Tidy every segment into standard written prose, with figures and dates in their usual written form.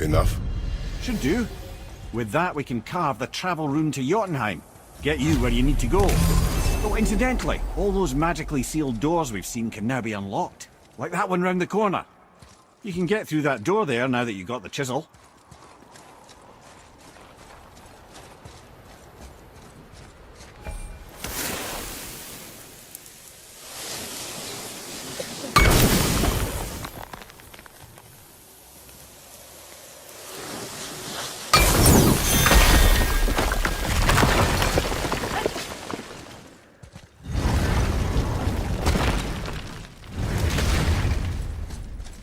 Enough? Should do. With that, we can carve the travel rune to Jotunheim. Get you where you need to go. Oh, incidentally, all those magically sealed doors we've seen can now be unlocked. Like that one round the corner. You can get through that door there now that you've got the chisel.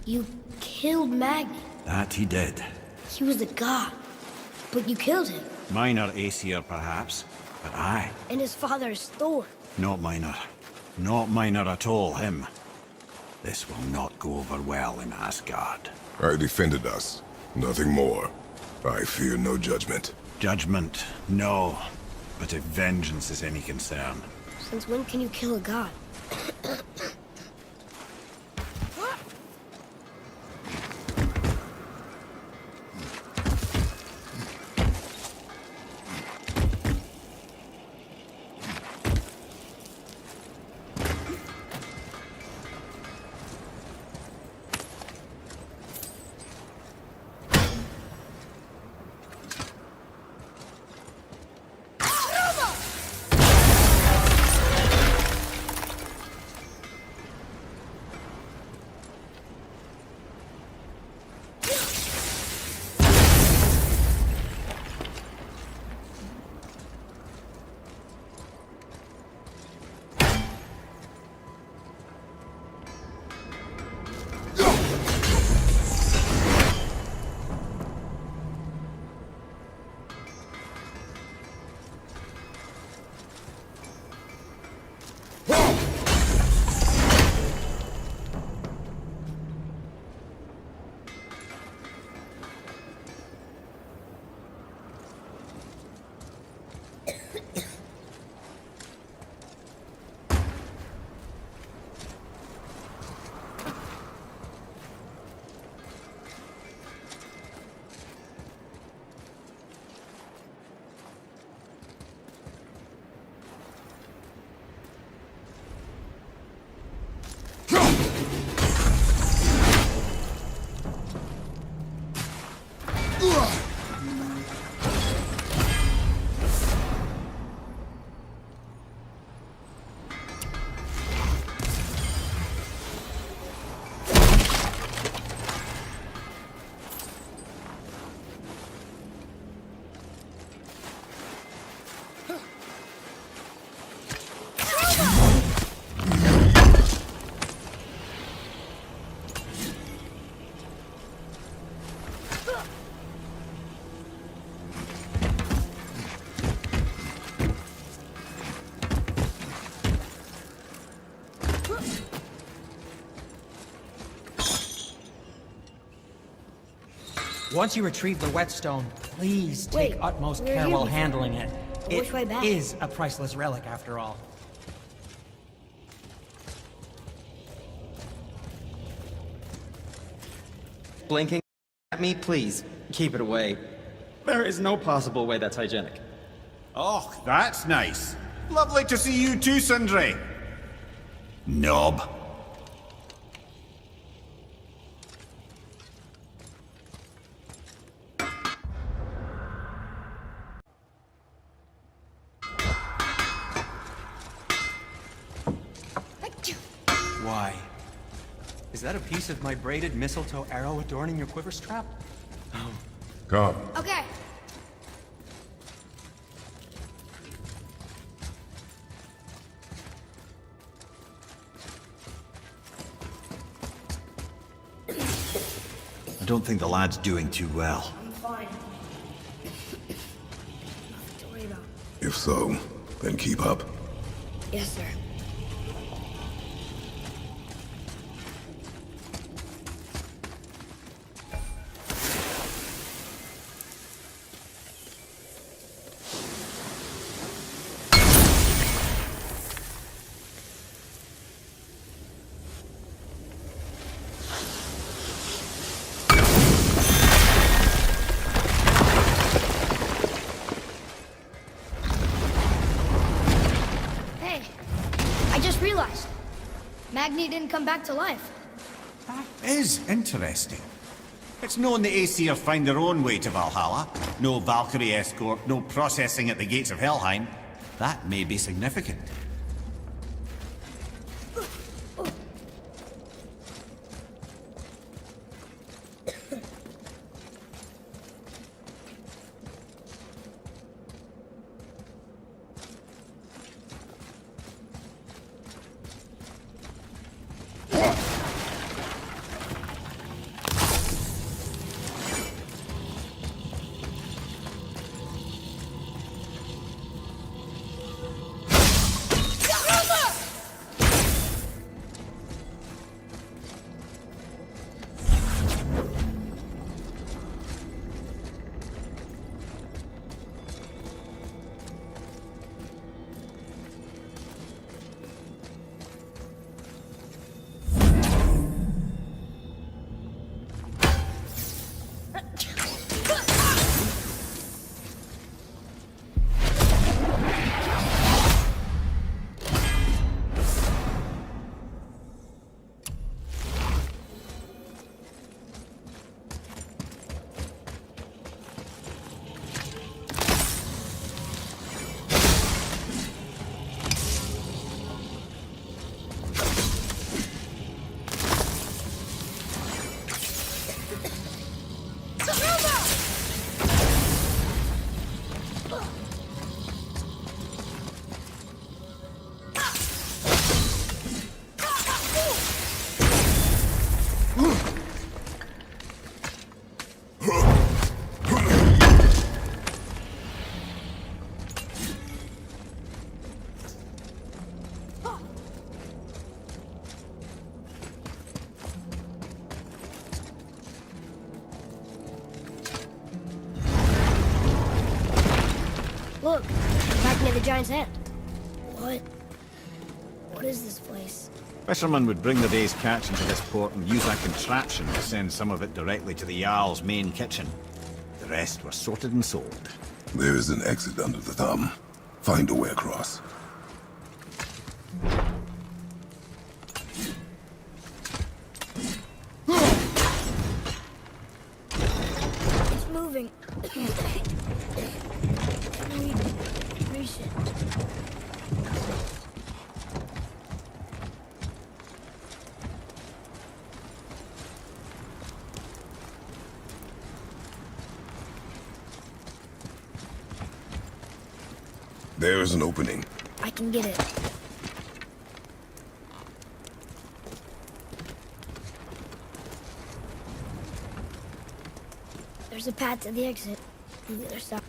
You killed Magni. That he did. He was a god. But you killed him. Minor Aesir, perhaps, but I. And his father is Thor. Not minor. Not minor at all, him. This will not go over well in Asgard. I defended us. Nothing more. I fear no judgment. Judgment, no. But if vengeance is any concern. Since when can you kill a god? Once you retrieve the whetstone, please take Wait, utmost we were care here while before. handling it. Which way back? It is a priceless relic, after all. Blinking at me, please. Keep it away. There is no possible way that's hygienic. Oh, that's nice. Lovely to see you too, Sindri. Knob. Why? Is that a piece of my braided mistletoe arrow adorning your quiver strap? Come. Okay. I don't think the lad's doing too well. I'm fine. Nothing to worry about. If so, then keep up. Yes, sir. realized. Magni didn't come back to life. That is interesting. It's known the Aesir find their own way to Valhalla. No Valkyrie escort, no processing at the gates of Helheim. That may be significant. Look, back near the giant's hand. What? What is this place? Fishermen would bring the day's catch into this port and use a contraption to send some of it directly to the Jarl's main kitchen. The rest were sorted and sold. There is an exit under the thumb. Find a way across. It's moving. Reach it. There is an opening. I can get it. There's a path to the exit on the other side.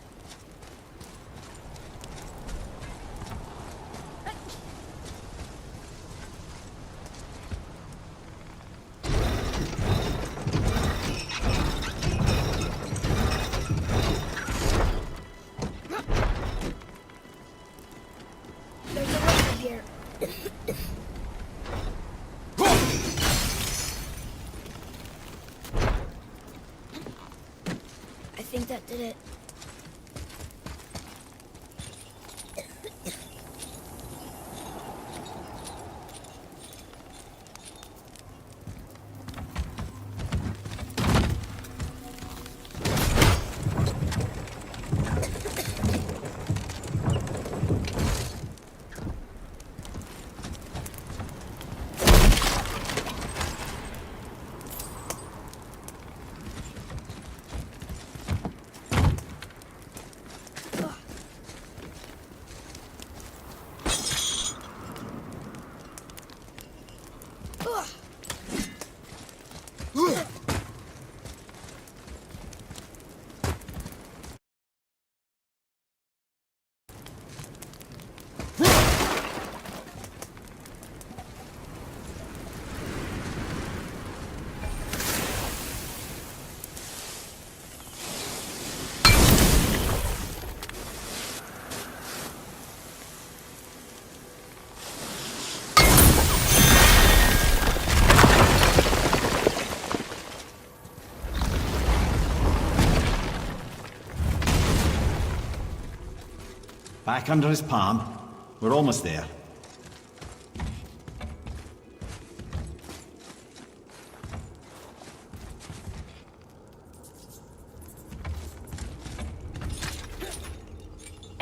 There's a road here. I think that did it. Back under his palm. We're almost there.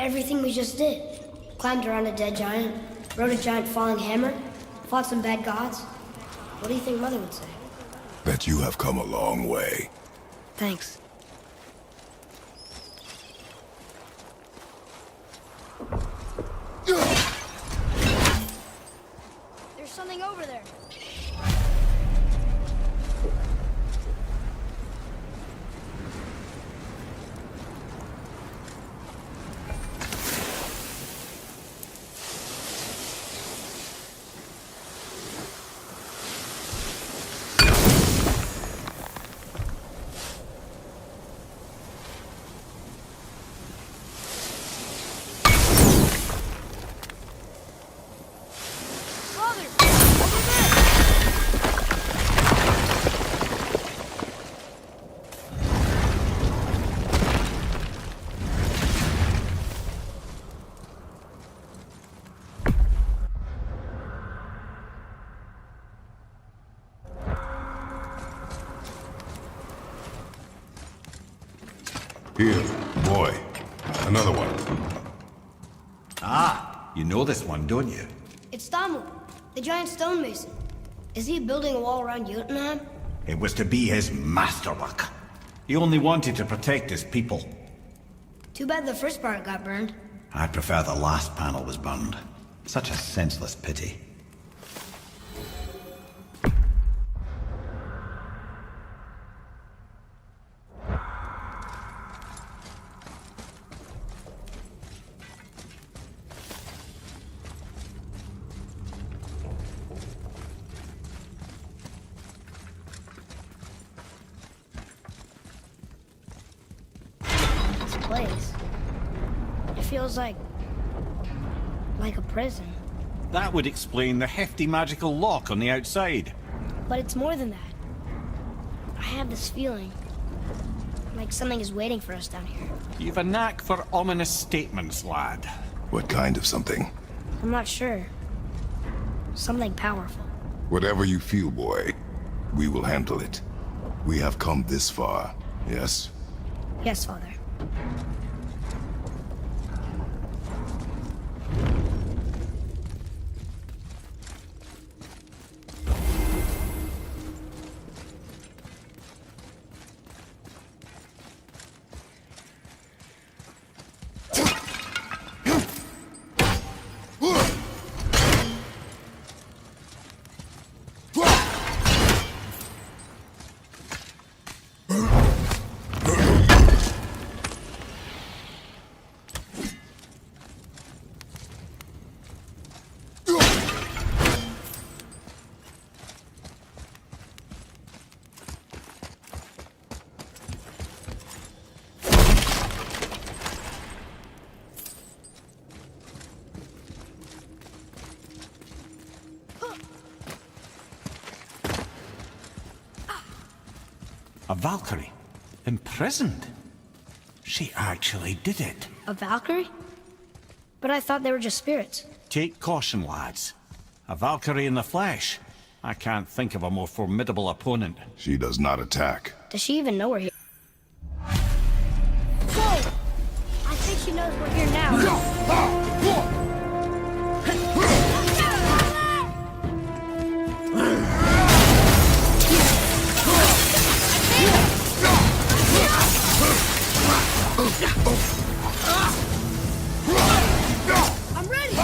everything we just did. Climbed around a dead giant, rode a giant falling hammer, fought some bad gods. What do you think Mother would say? That you have come a long way. Thanks. There's something over there. Here, boy. Another one. Ah, you know this one, don't you? It's Damu, the giant stonemason. Is he building a wall around Jotunheim? It was to be his masterwork. He only wanted to protect his people. Too bad the first part got burned. I prefer the last panel was burned. Such a senseless pity. Place. It feels like a prison. That would explain the hefty magical lock on the outside. But it's more than that. I have this feeling like something is waiting for us down here. You've a knack for ominous statements, lad. What kind of something? I'm not sure. Something powerful. Whatever you feel, boy, we will handle it. We have come this far, yes? Yes, Father. A Valkyrie? Imprisoned? She actually did it. A Valkyrie? But I thought they were just spirits. Take caution, lads. A Valkyrie in the flesh. I can't think of a more formidable opponent. She does not attack. Does she even know we're here? Whoa! I think she knows we're here now. I'm ready!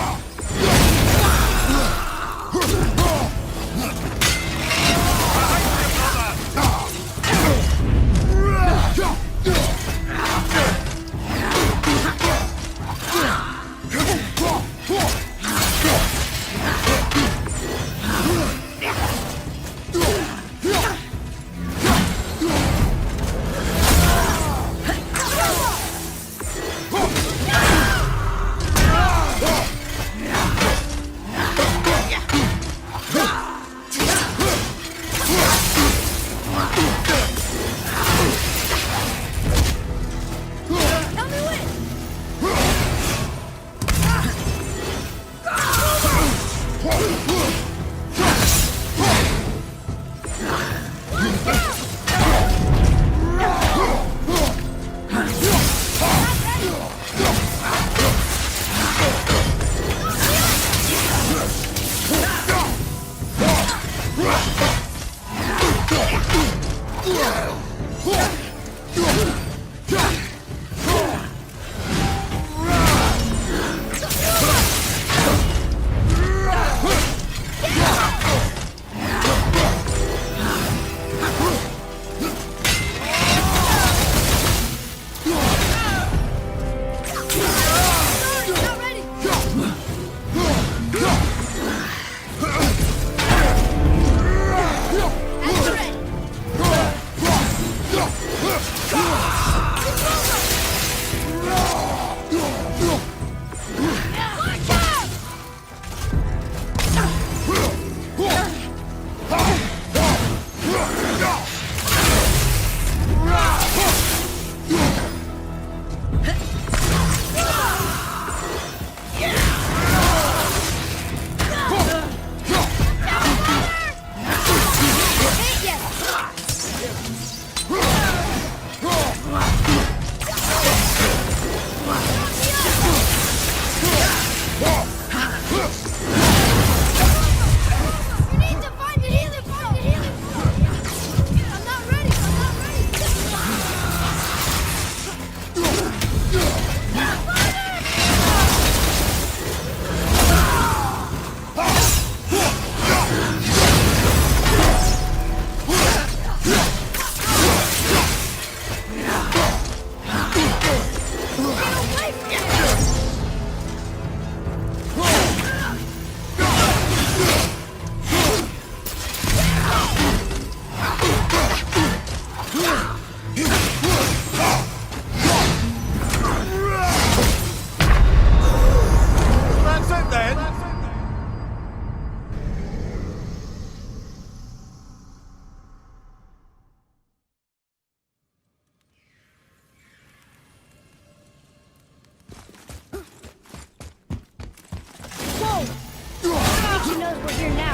We're here now.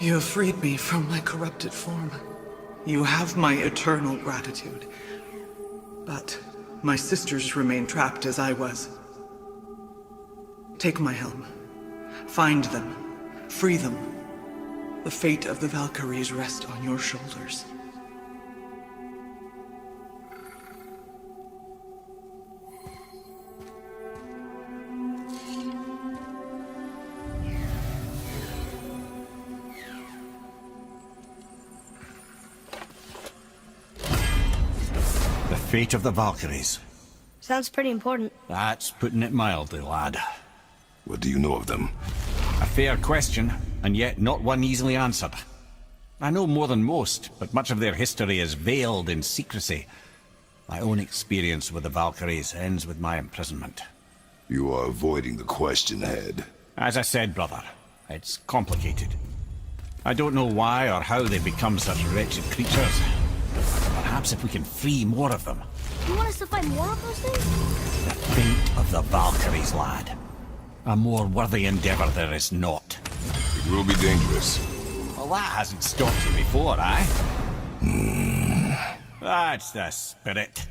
You have freed me from my corrupted form. You have my eternal gratitude. But my sisters remain trapped as I was. Take my helm. Find them. Free them. The fate of the Valkyries rests on your shoulders. Fate of the Valkyries. Sounds pretty important. That's putting it mildly, lad. What do you know of them? A fair question, and yet not one easily answered. I know more than most, but much of their history is veiled in secrecy. My own experience with the Valkyries ends with my imprisonment. You are avoiding the question ahead. As I said, brother, it's complicated. I don't know why or how they become such wretched creatures. Perhaps if we can free more of them, You want us to fight more of those things? The fate of the Valkyries, lad. A more worthy endeavour there is not. It will be dangerous. Well, that hasn't stopped you before, eh? That's the spirit.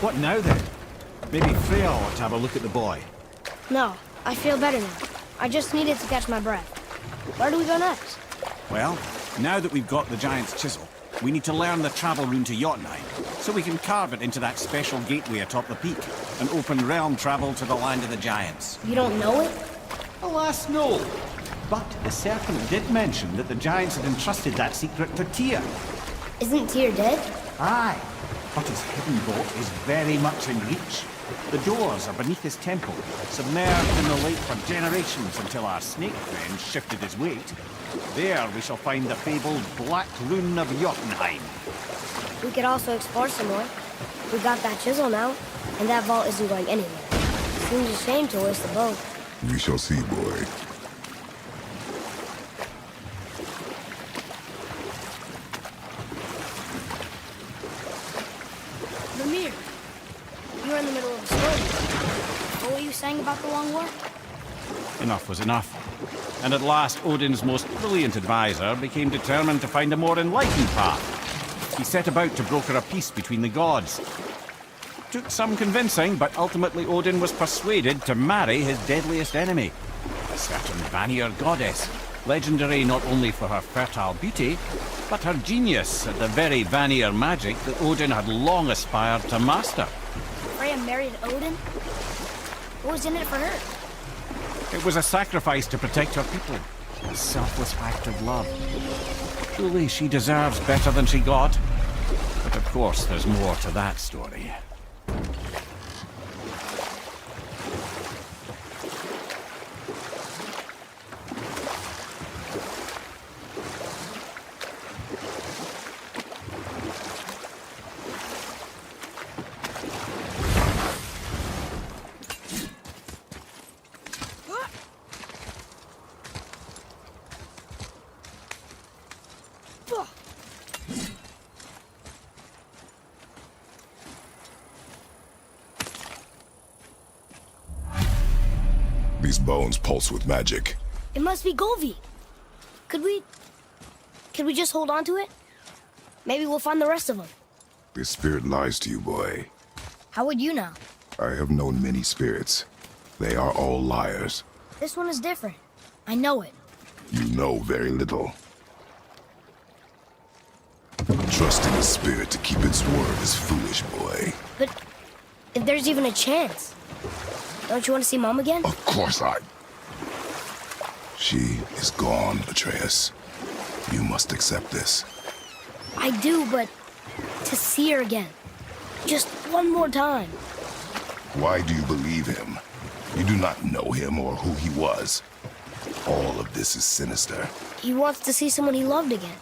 What now then? Maybe Freya ought to have a look at the boy. No, I feel better now. I just needed to catch my breath. Where do we go next? Well, now that we've got the giant's chisel, we need to learn the travel rune to Jotunheim, so we can carve it into that special gateway atop the peak, and open realm travel to the land of the giants. You don't know it? Alas, no. But the serpent did mention that the giants had entrusted that secret to Tyr. Isn't Tyr dead? Aye, but his hidden vault is very much in reach. The doors are beneath his temple, submerged in the lake for generations until our snake friend shifted his weight. There we shall find the fabled Black Rune of Jotunheim. We could also explore some more. We got that chisel now, and that vault isn't going anywhere. Seems a shame to waste the boat. We shall see, boy. Lemire, you were in the middle of a story. What were you saying about the long war? Enough was enough. And at last, Odin's most brilliant advisor became determined to find a more enlightened path. He set about to broker a peace between the gods. Took some convincing, but ultimately Odin was persuaded to marry his deadliest enemy, a certain Vanir goddess, legendary not only for her fertile beauty, but her genius at the very Vanir magic that Odin had long aspired to master. Freya married Odin? What was in it for her? It was a sacrifice to protect her people, a selfless act of love. Truly, she deserves better than she got. But of course, there's more to that story. These bones pulse with magic. It must be Golvi. Could we just hold on to it? Maybe we'll find the rest of them. This spirit lies to you, boy. How would you know? I have known many spirits. They are all liars. This one is different. I know it. You know very little. Trusting a spirit to keep its word is foolish, boy. But if there's even a chance, don't you want to see Mom again? Of course I... She is gone, Atreus. You must accept this. I do, but to see her again. Just one more time. Why do you believe him? You do not know him or who he was. All of this is sinister. He wants to see someone he loved again.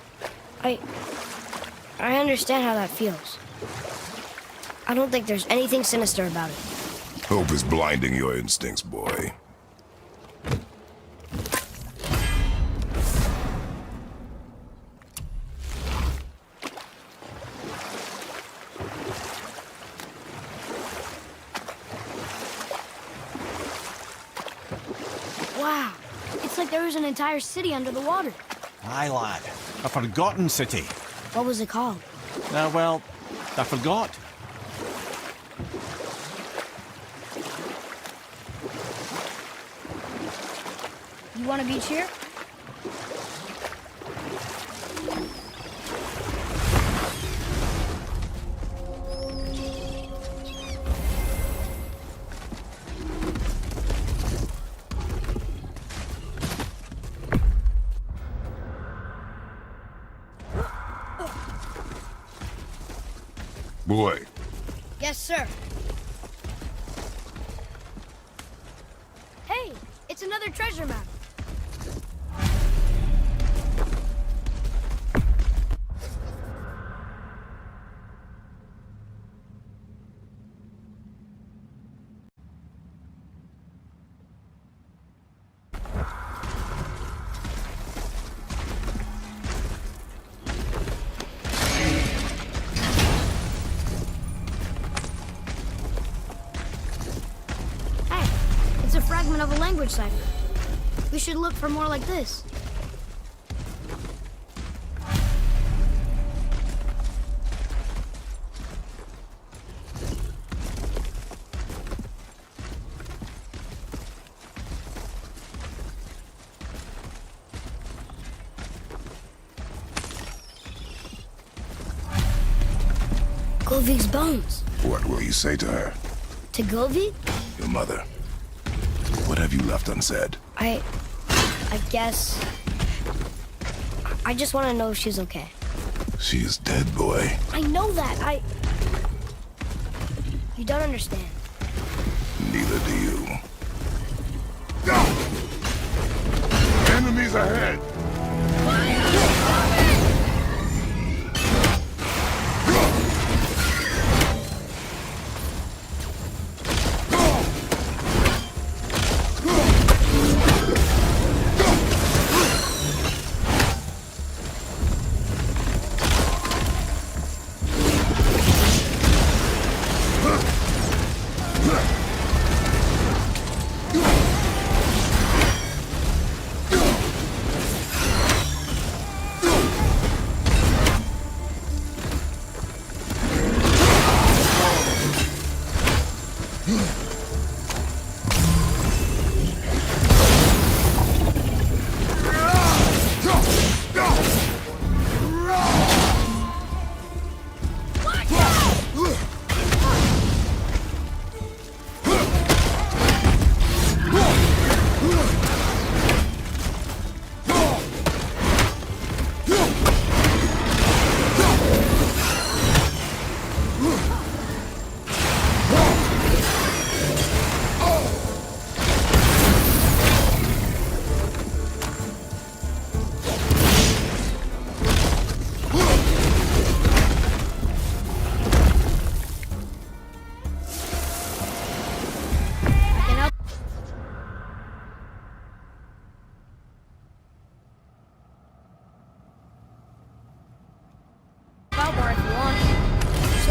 I understand how that feels. I don't think there's anything sinister about it. Hope is blinding your instincts, boy. Wow, it's like there was an entire city under the water. Hy Lạp, a forgotten city. What was it called? Well, I forgot. You want a beach here? Boy, Yes, sir. Hey, it's another treasure map. It's a fragment of a language cipher. We should look for more like this. Govig's bones. what will you say to her? To Govig? Your mother. What have you left unsaid? I guess... I just want to know if she's okay. She is dead, boy. I know that, You don't understand. Neither do you. Go! Enemies ahead!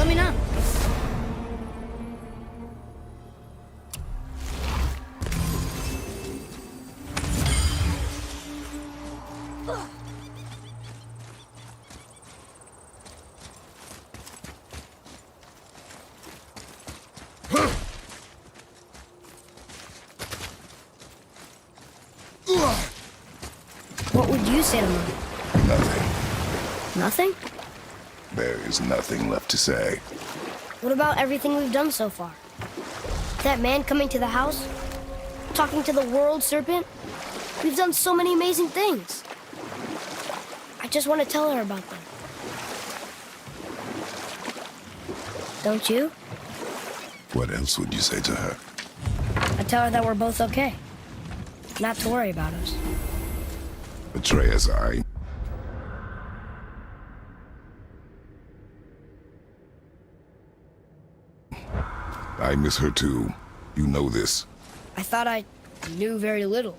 Let me know. What would you say to Mom? Nothing. Nothing? There is nothing left to say. What about everything we've done so far? That man coming to the house? Talking to the world serpent? We've done so many amazing things. I just want to tell her about them. Don't you? What else would you say to her? I tell her that we're both okay. Not to worry about us. Atreus, I miss her too. You know this. I thought I knew very little.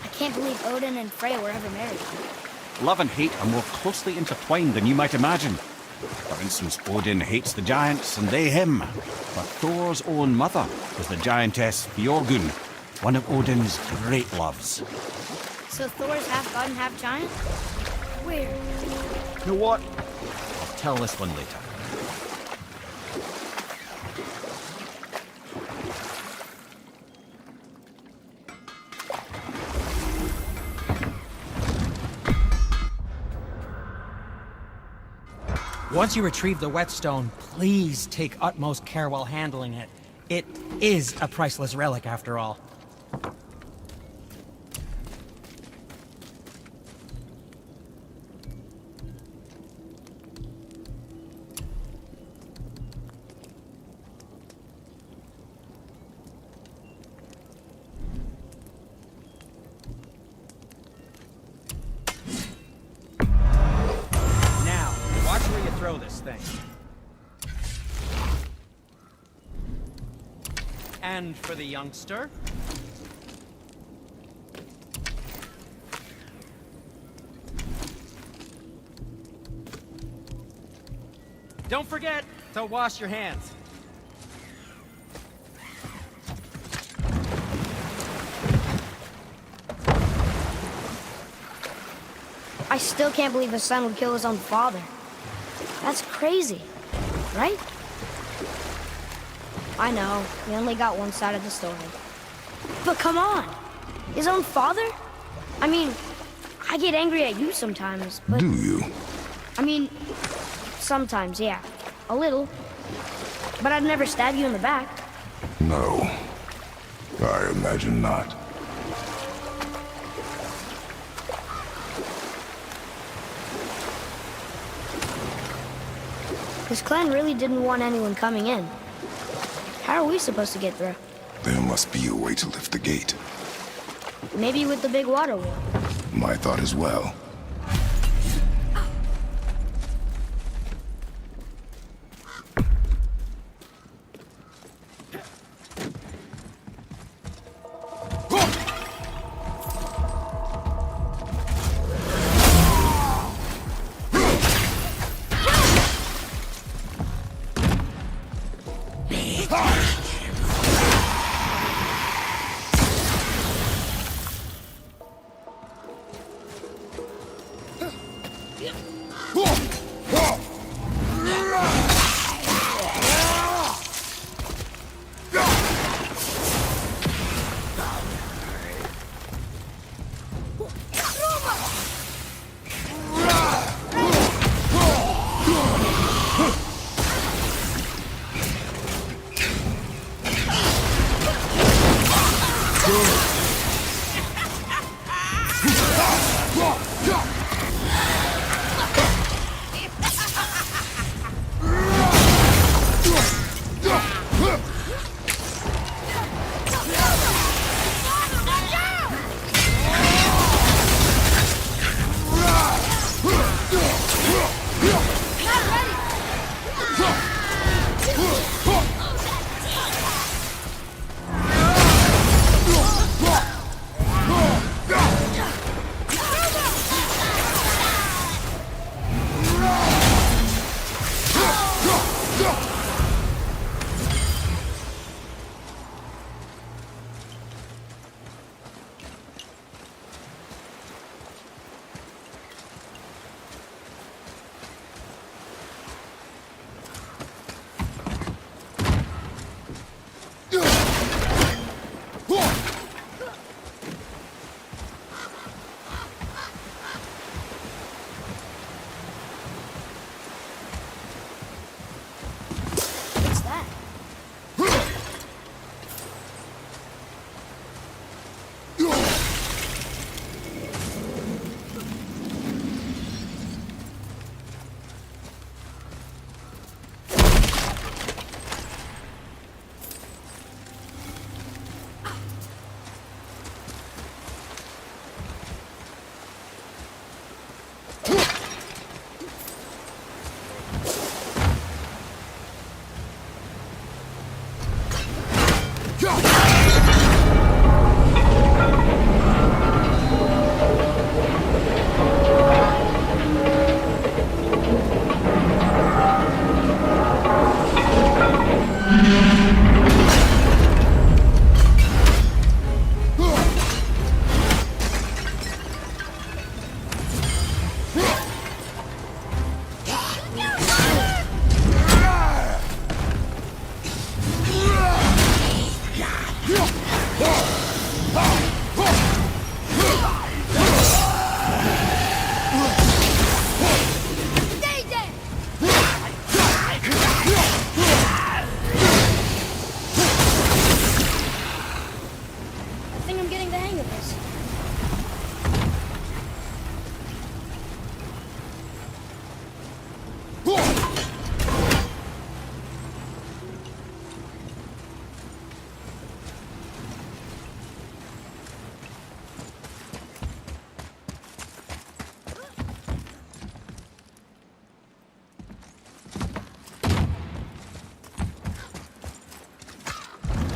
I can't believe Odin and Freya were ever married. Love and hate are more closely intertwined than you might imagine. For instance, Odin hates the giants and they him. But Thor's own mother was the giantess Fjorgun, one of Odin's great loves. So Thor's half god and half giant? Weird. You know what? I'll tell this one later. Once you retrieve the whetstone, please take utmost care while handling it. It is a priceless relic, after all. Watch where you throw this thing. And for the youngster. Don't forget to wash your hands. I still can't believe his son would kill his own father. That's crazy, right? I know, we only got one side of the story. But come on! His own father? I mean, I get angry at you sometimes, but... Do you? I mean, sometimes, yeah. A little. But I'd never stab you in the back. No. I imagine not. This clan really didn't want anyone coming in. How are we supposed to get through? There must be a way to lift the gate. Maybe with the big water wheel. My thought as well.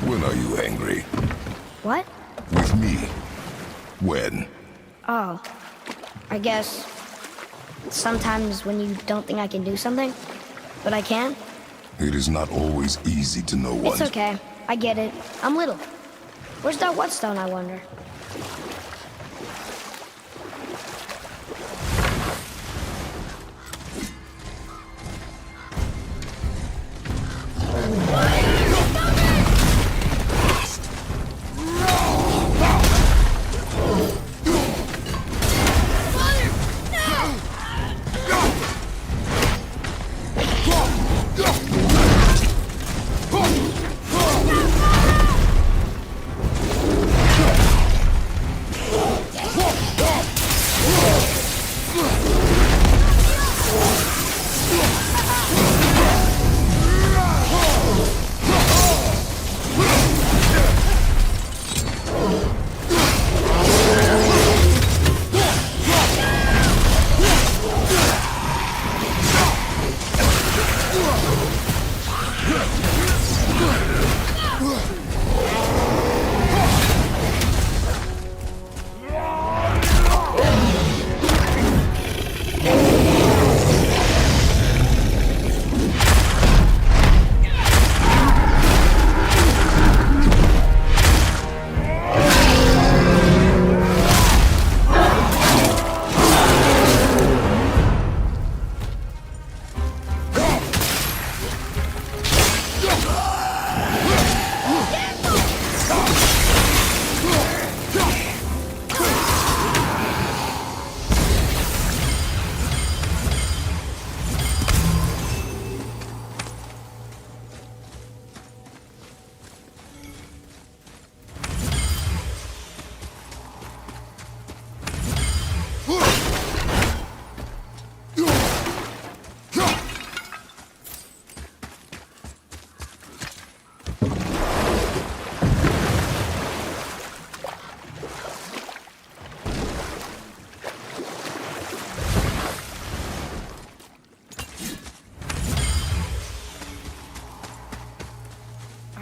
When are you angry? What? With me. When? Oh, I guess sometimes when you don't think I can do something, but I can. It is not always easy to know It's one. okay. I get it. I'm little. Where's that whetstone, I wonder?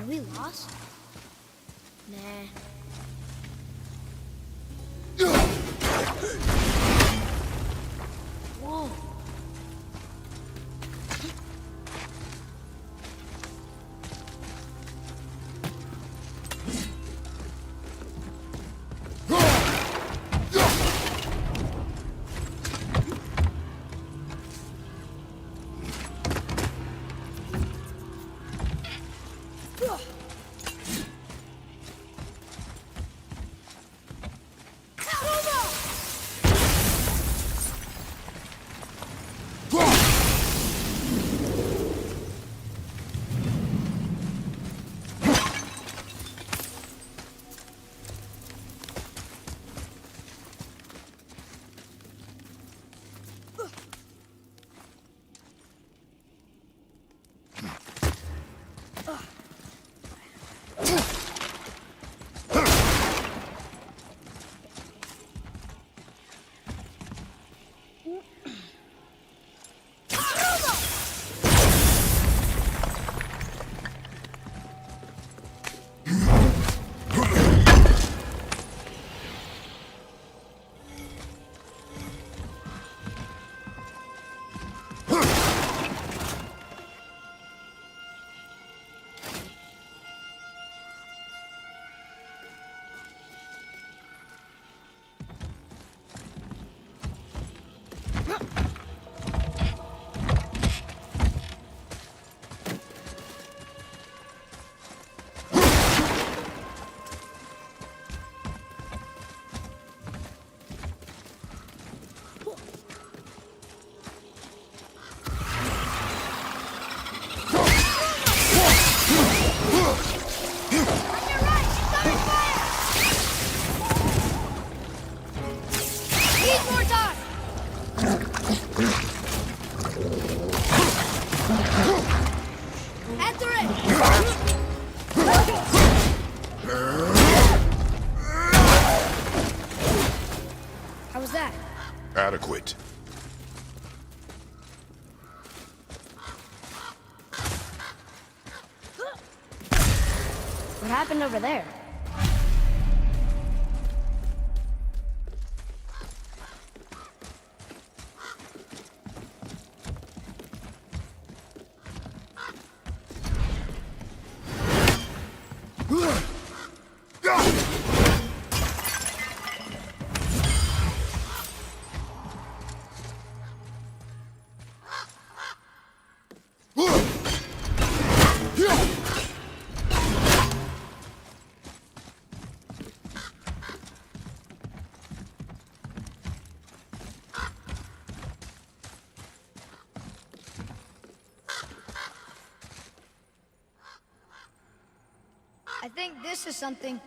Are we lost? Nah. Whoa. How was that? Adequate. What happened over there? I think this is something.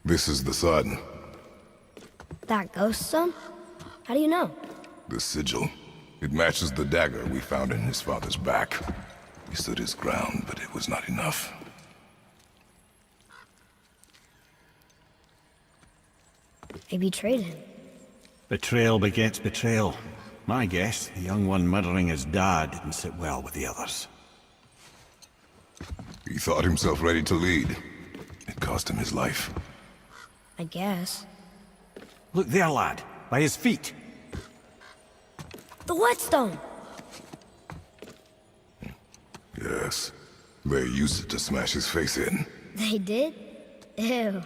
This is the sun. That ghost son? How do you know? The sigil. It matches the dagger we found in his father's back. He stood his ground, but it was not enough. They betrayed him. Betrayal begets betrayal. My guess, the young one murdering his dad didn't sit well with the others. He thought himself ready to lead. It cost him his life. I guess. Look there, lad. By his feet. The whetstone! Yes. They used it to smash his face in. They did? Ew.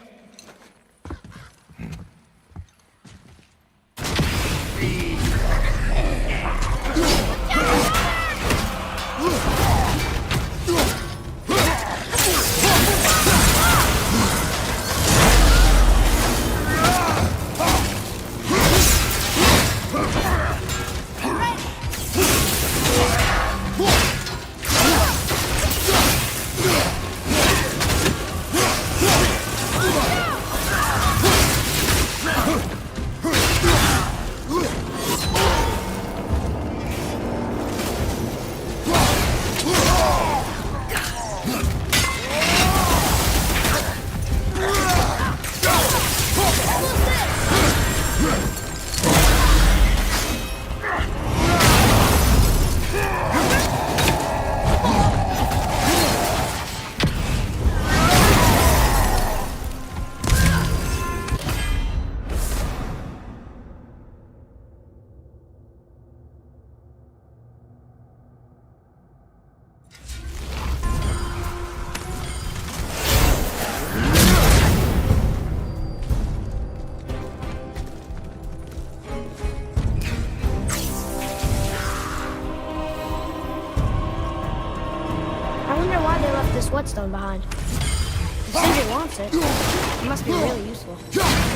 This whetstone behind. If Cinder wants it, it must be really useful.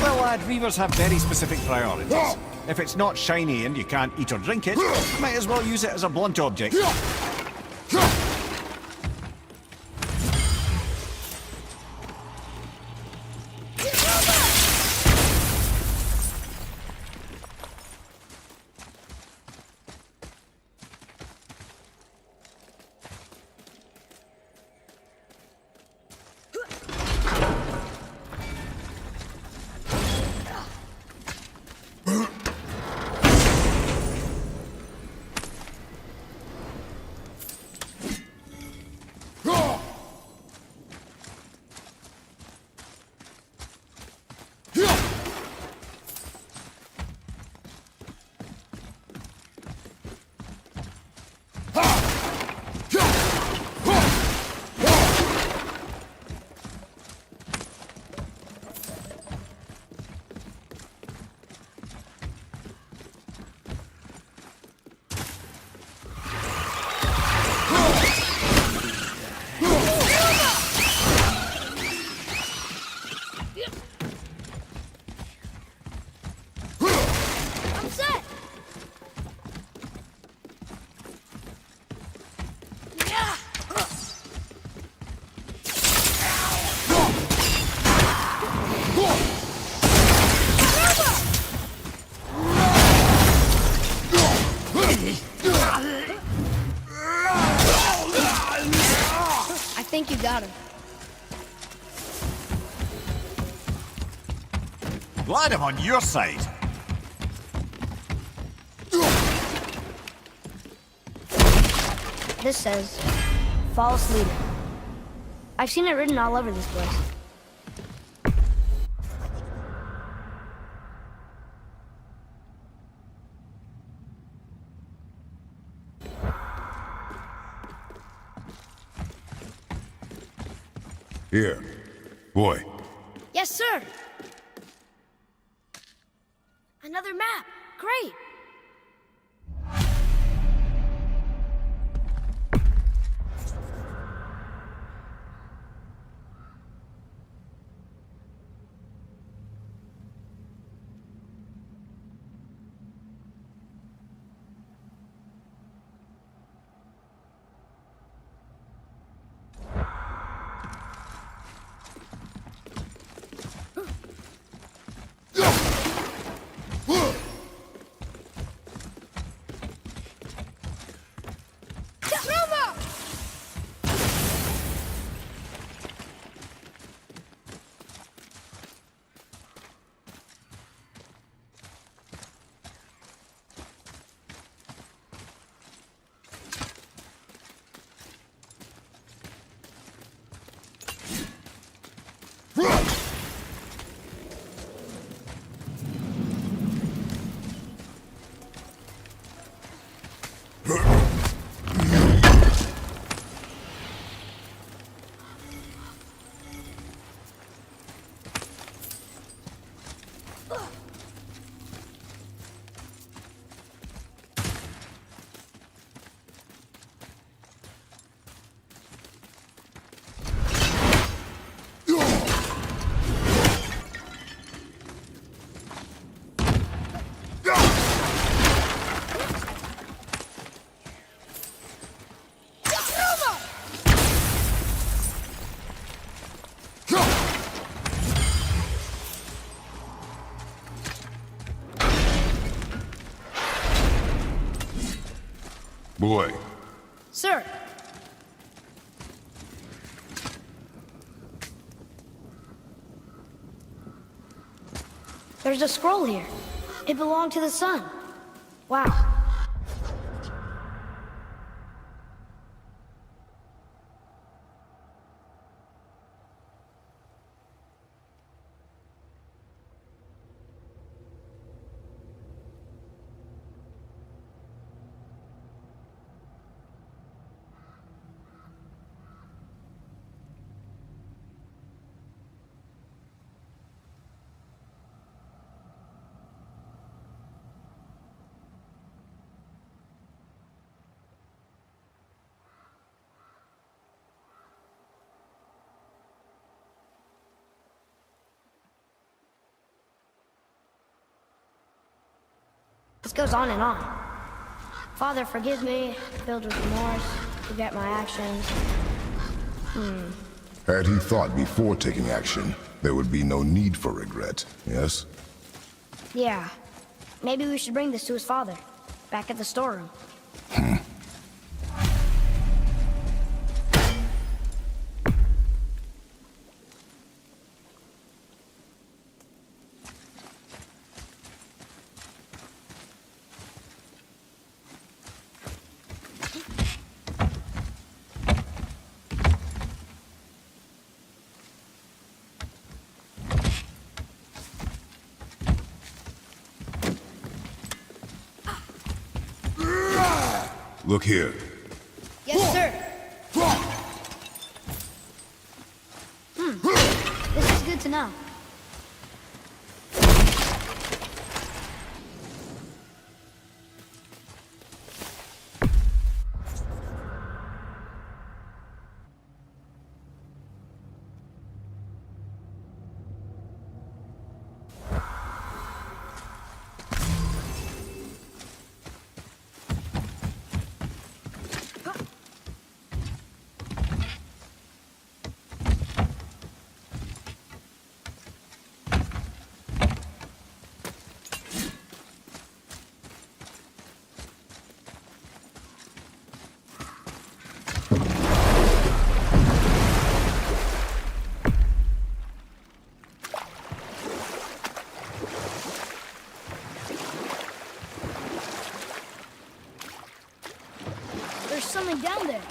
Well, lad, reavers have very specific priorities. If it's not shiny and you can't eat or drink it, might as well use it as a blunt object. Glad I'm on your side. This says, false leader. I've seen it written all over this place. Here. Boy. Yes, sir. Another map. Great. Boy. Sir. There's a scroll here. It belonged to the sun. Wow. This goes on and on. Father, forgive me, filled with remorse, regret my actions. Had he thought before taking action, there would be no need for regret, yes? Yeah. Maybe we should bring this to his father, back at the storeroom. Look here. Yes, sir. This is good to know. something down there.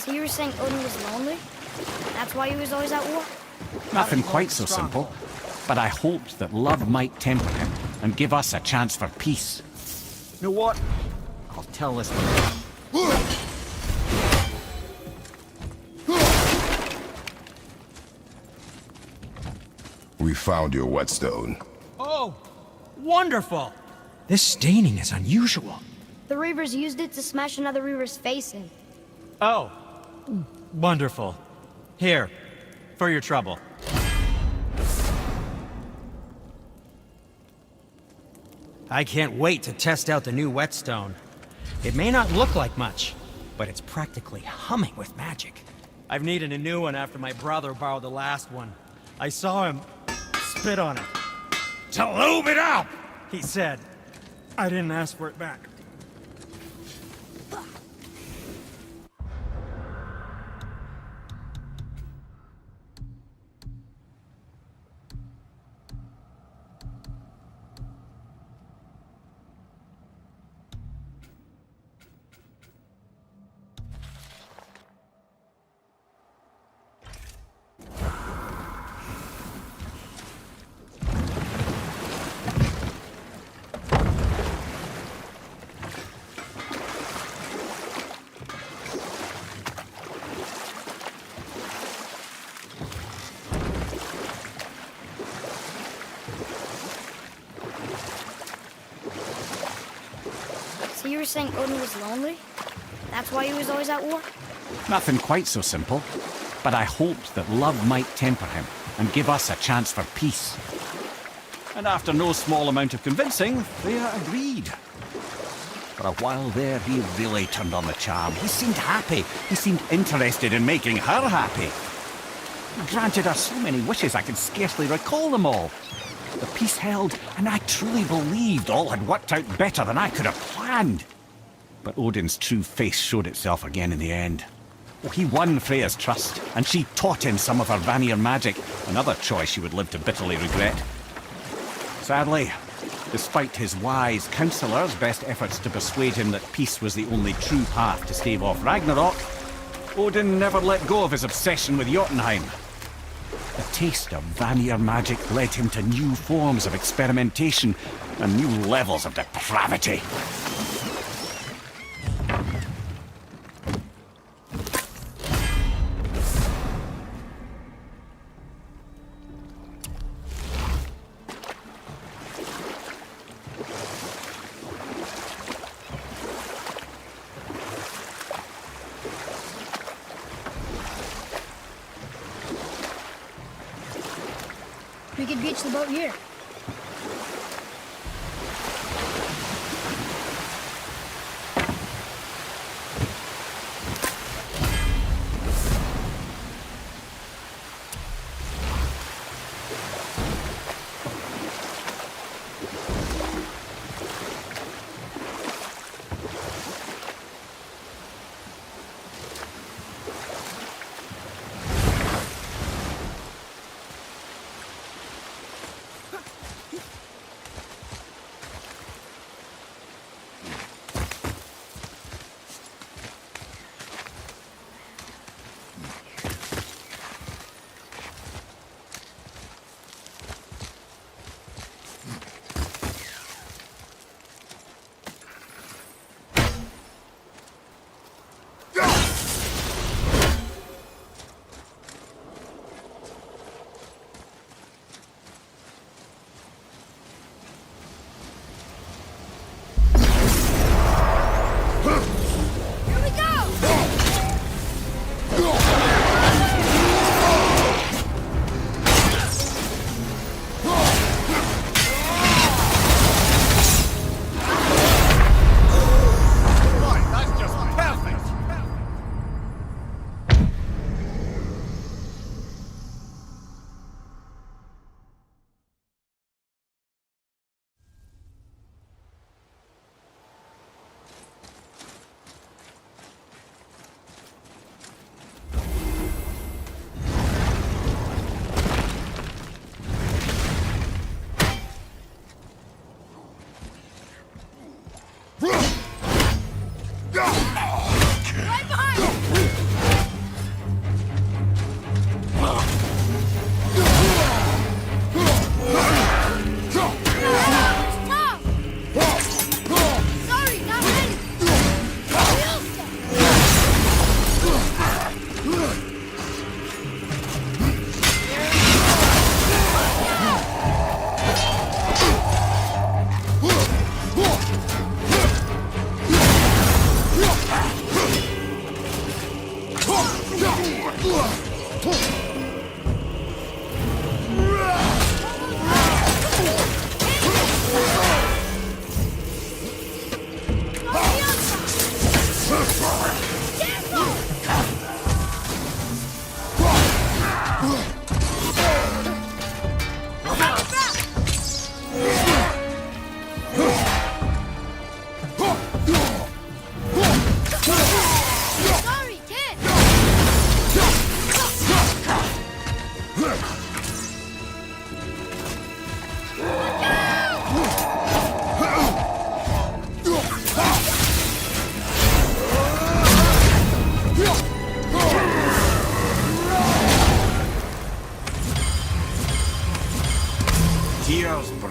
So you were saying Odin was lonely? That's why he was always at war? Nothing quite so simple, but I hoped that love might temper him and give us a chance for peace. You know what? I'll tell this one. We found your whetstone. Oh, wonderful! This staining is unusual. The Reavers used it to smash another Reaver's face in. Oh, wonderful. Here, for your trouble. I can't wait to test out the new whetstone. It may not look like much, but it's practically humming with magic. I've needed a new one after my brother borrowed the last one. I saw him spit on it. To lube it up, he said. I didn't ask for it back. So you were saying Odin was lonely? That's why he was always at war? Nothing quite so simple, but I hoped that love might temper him and give us a chance for peace. And after no small amount of convincing, they agreed. For a while there, he really turned on the charm. He seemed happy. He seemed interested in making her happy. He granted her so many wishes I could scarcely recall them all. The peace held, and I truly believed all had worked out better than I could have planned. But Odin's true face showed itself again in the end. Oh, he won Freya's trust, and she taught him some of her Vanir magic, another choice he would live to bitterly regret. Sadly, despite his wise counselor's best efforts to persuade him that peace was the only true path to stave off Ragnarok, Odin never let go of his obsession with Jotunheim. The taste of Vanir magic led him to new forms of experimentation and new levels of depravity. beach the boat here.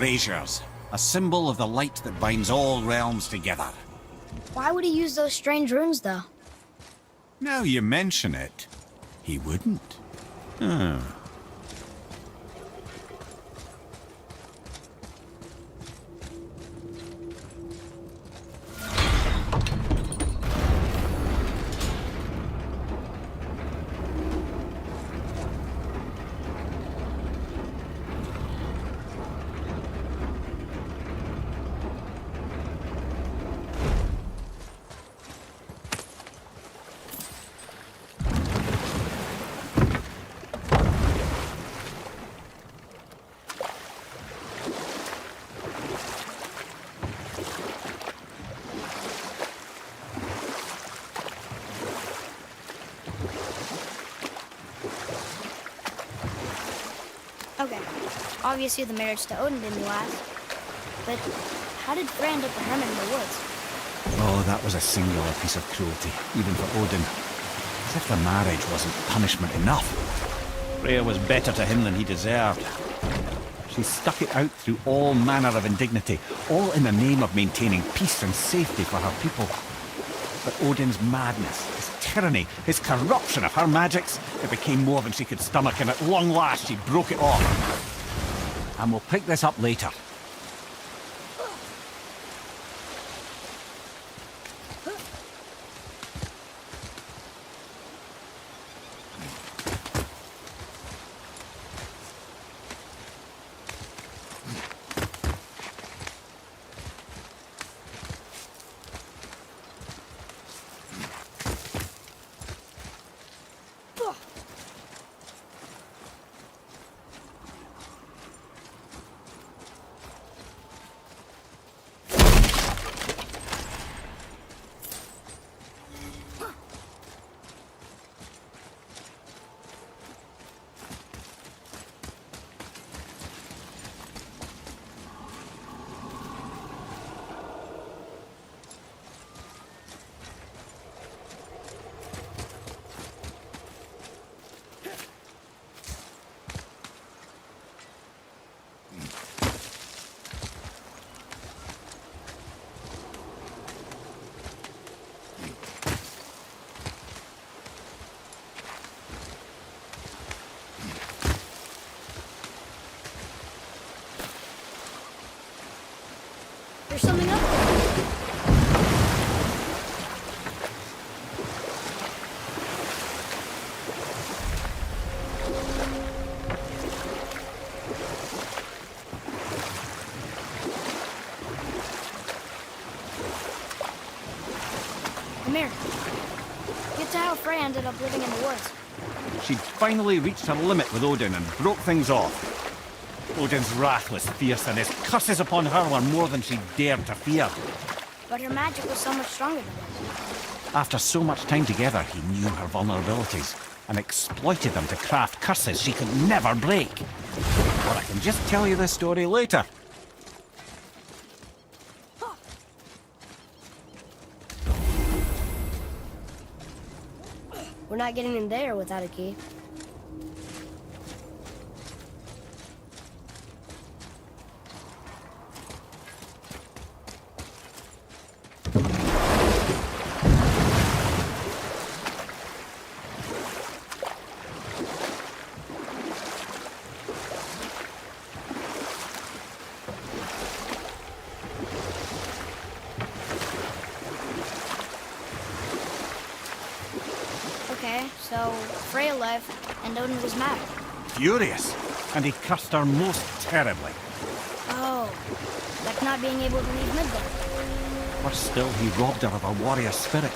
Braziers, a symbol of the light that binds all realms together. Why would he use those strange runes, though? Now you mention it, he wouldn't. Okay, obviously the marriage to Odin didn't last. But how did Frey end up a hermit in the woods? Oh, that was a singular piece of cruelty, even for Odin. As if the marriage wasn't punishment enough. Freya was better to him than he deserved. She stuck it out through all manner of indignity, all in the name of maintaining peace and safety for her people. But Odin's madness, his tyranny, his corruption of her magics, it became more than she could stomach, and at long last she broke it off. And we'll pick this up later. There's something up there. Come here. Get to how Freya ended up living in the woods. She'd finally reached her limit with Odin and broke things off. Odin's wrath was fierce, and his curses upon her were more than she dared to fear. But her magic was so much stronger than his. After so much time together, he knew her vulnerabilities and exploited them to craft curses she could never break. Or I can just tell you this story later. We're not getting in there without a key. Okay, so Freya left, and Odin was mad. Furious, and he cursed her most terribly. Oh, like not being able to leave Midgard. Worse still, he robbed her of her warrior spirit.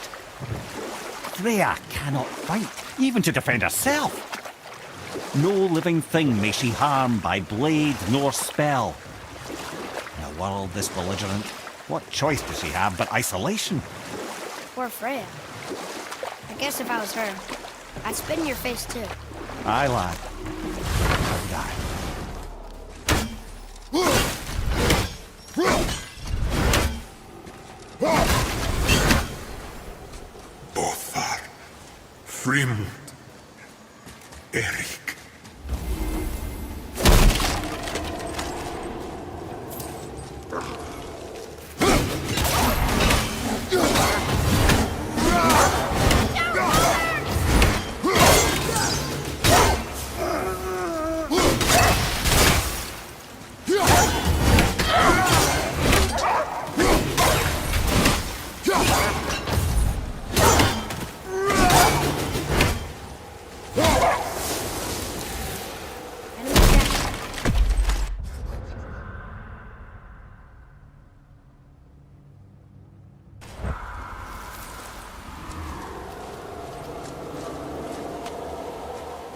Freya cannot fight, even to defend herself. No living thing may she harm by blade nor spell. In a world this belligerent, what choice does she have but isolation? Poor Freya. I guess if I was her, I'd spit in your face too. Aye, lad. So would I. Bothar, Frimund, Erik.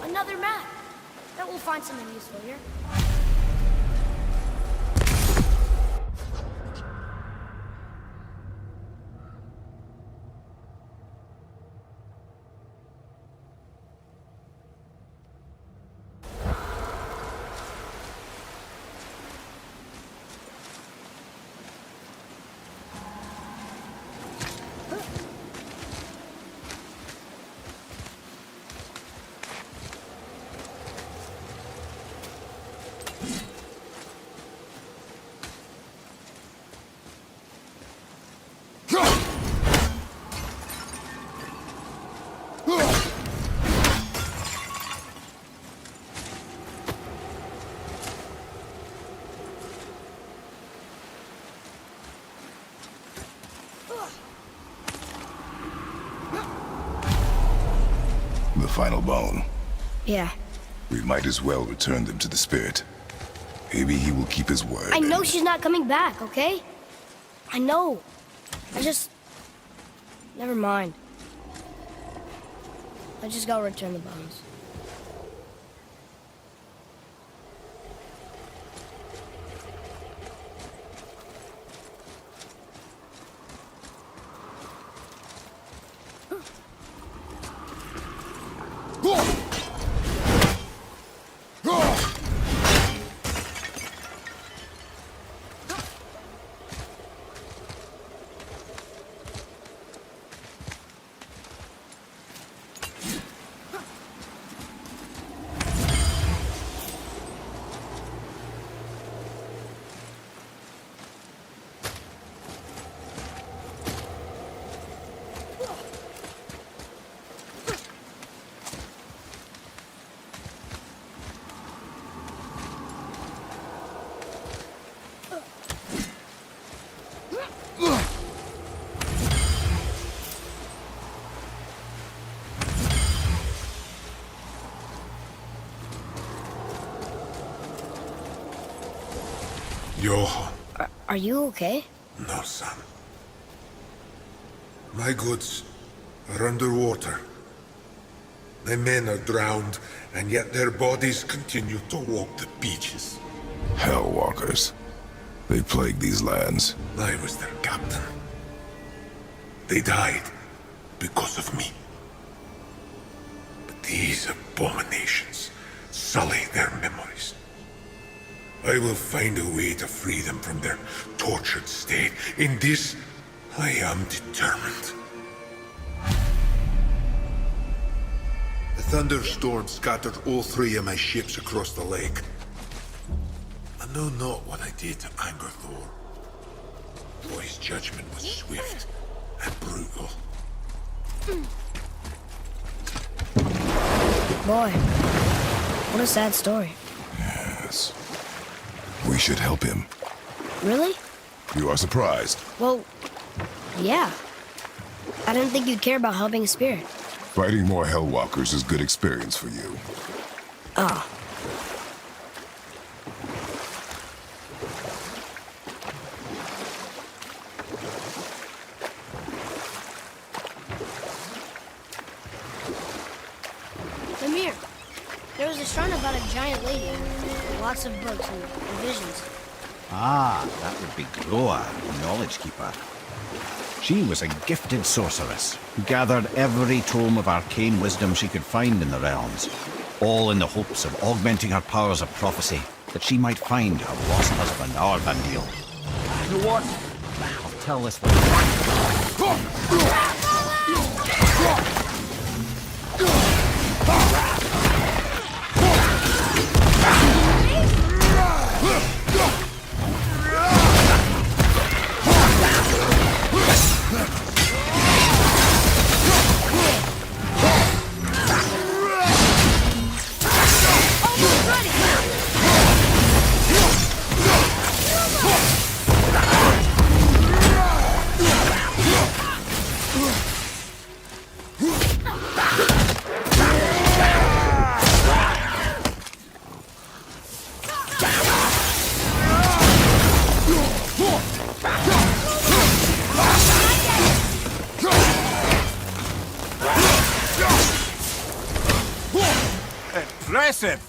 Another map. Bet we'll find something useful here. The final bone. Yeah. We might as well return them to the spirit. Maybe he will keep his word. I know she's not coming back, okay? I know. Never mind. I just gotta return the bones. Johan. Are you okay? No, son. My goods are underwater. My men are drowned, and yet their bodies continue to walk the beaches. Hellwalkers. They plague these lands. I was their captain. They died because of me. But these abominations sully their memories. I will find a way to free them from their tortured state. In this, I am determined. A thunderstorm scattered all 3 of my ships across the lake. I know not what I did to anger Thor. For his judgment was swift and brutal. Boy, what a sad story. Yes. We should help him. Really? You are surprised. Well, yeah. I didn't think you'd care about helping a spirit. Fighting more Hellwalkers is good experience for you. Ah. Lemire, there was a shrine about a giant lady. Lots of books and visions. Ah, that would be Groa, Knowledge Keeper. She was a gifted sorceress who gathered every tome of arcane wisdom she could find in the realms, all in the hopes of augmenting her powers of prophecy, that she might find her lost husband, Arvandil. You know what? I'll tell this one. Impressive!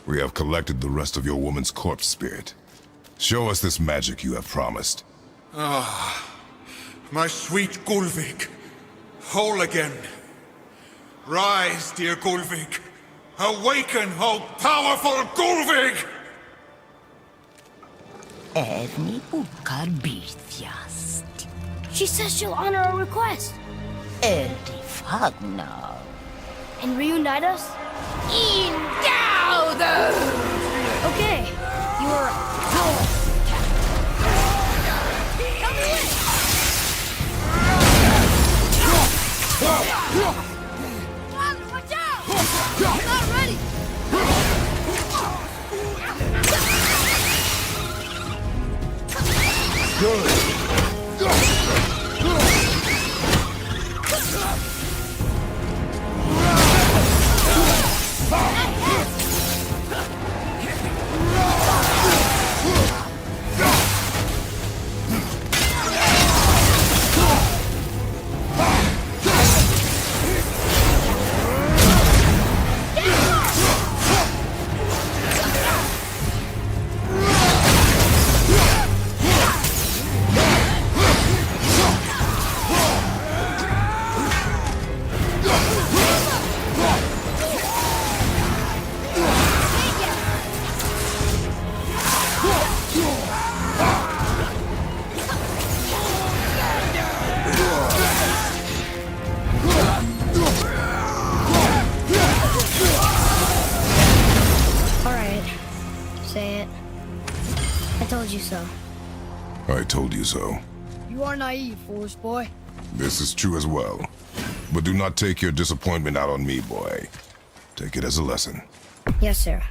We have collected the rest of your woman's corpse spirit. Show us this magic you have promised. My sweet Gulvik, whole again. Rise, dear Gulvik. Awaken, O powerful Gulvik! Evni bukar bitjast. She says she'll honor our request. Eldi fagnar. And reunite us? Indauder! Okay. You are... Watch out! I'm not ready! Say it. I told you so. I told you so. You are naive, foolish boy. This is true as well. But do not take your disappointment out on me, boy. Take it as a lesson. Yes, sir.